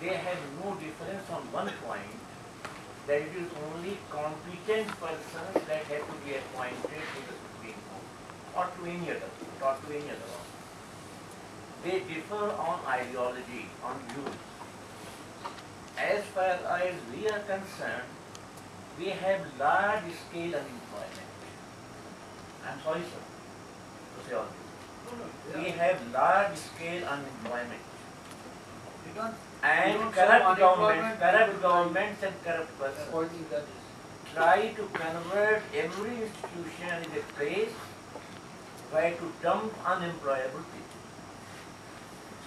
they have no difference on one point, that it is only competent persons that have to be appointed to the Supreme Court or to any other court or to any other office. They differ on ideology, on views. As far as we are concerned, we have large scale unemployment. I'm sorry, sir, to say all this. We have large scale unemployment. And corrupt governments and corrupt persons try to convert every institution in a place where to dump unemployable people.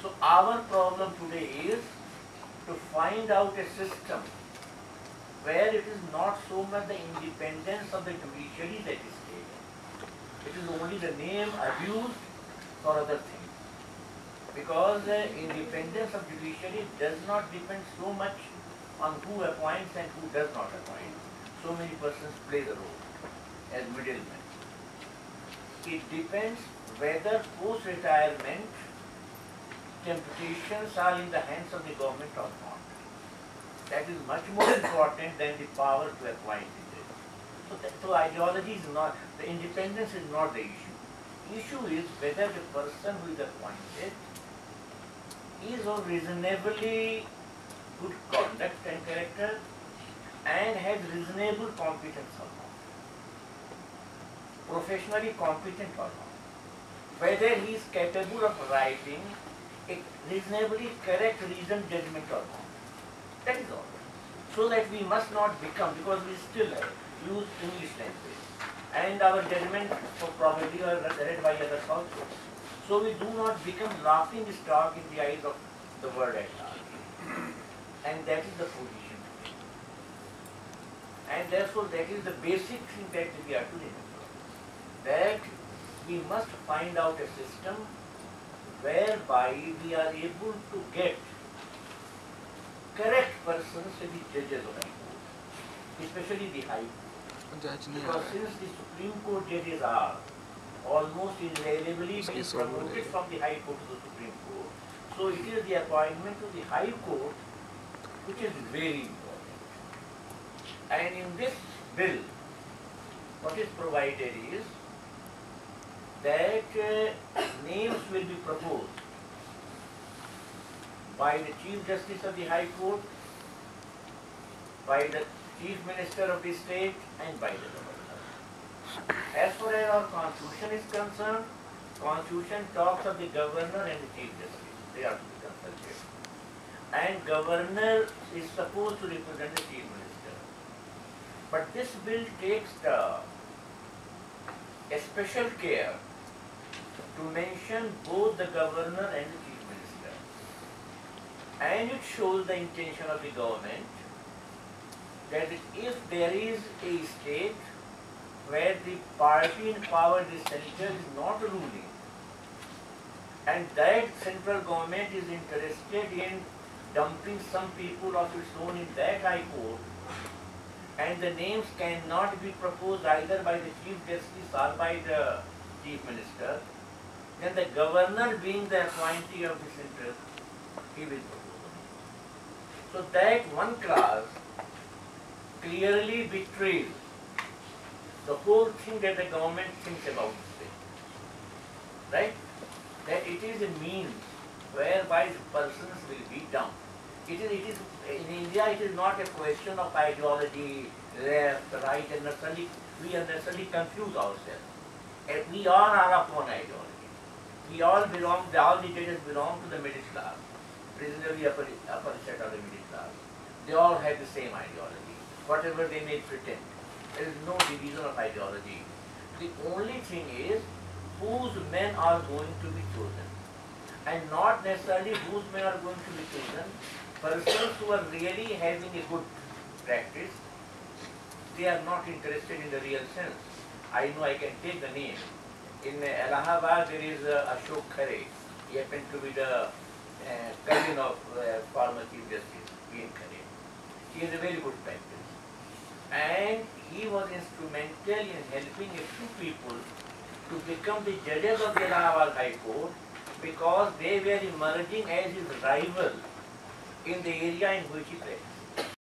So our problem today is to find out a system where it is not so much the independence of the judiciary that is taken. It is only the name abused for other things. Because the independence of judiciary does not depend so much on who appoints and who does not appoint. So many persons play the role as middlemen. It depends whether post-retirement temptations are in the hands of the government or not. That is much more important than the power to appoint it. So ideology is not, the independence is not the issue. The issue is whether the person who is appointed is of reasonably good conduct and character and has reasonable competence or not. Professionally competent or not. Whether he is capable of writing a reasonably correct reasoned judgment or not. That is all. So that we must not become, because we still use English language and our judgment probably are read by others also. So we do not become laughing stock in the eyes of the world at large. And that is the position. And therefore that is the basic thing that we have to remember. That we must find out a system whereby we are able to get correct persons to be judges of the court, especially the High Court. Because since the Supreme Court judges are almost invariably being promoted from the High Court to the Supreme Court, so it is the appointment to the High Court which is very important. And in this bill, what is provided is that names will be proposed by the Chief Justice of the High Court, by the Chief Minister of the state, and by the Governor. As far as our Constitution is concerned, Constitution talks of the Governor and the Chief Justice. They are to be consulted. And Governor is supposed to represent the Chief Minister. But this bill takes a special care to mention both the Governor and the Chief Minister. And it shows the intention of the government that if there is a state where the party in power, the center, is not ruling, and that central government is interested in dumping some people of its own in that High Court, and the names cannot be proposed either by the Chief Justice or by the Chief Minister, then the Governor, being the appointee of the center, he will propose them. So that one clause clearly betrays the whole thing that the government thinks about the state. Right? That it is a means whereby the persons will be dumped. It is in India it is not a question of ideology, left, right, and we unnecessarily confuse ourselves. And we all are of one ideology. We all belong, all the judges belong to the middle class, reasonably upper set of the middle class. They all have the same ideology, whatever they may pretend. There is no division of ideology. The only thing is whose men are going to be chosen, and not necessarily whose men are going to be chosen. Persons who are really having a good practice, they are not interested in the real sense. I know I can take the name. In Allahabad there is Ashok Khare. He happened to be the cousin of former Chief Justice P.M. Khare. He has a very good practice. And he was instrumental in helping a few people to become the judges of the Allahabad High Court, because they were emerging as his rival in the area in which he practices.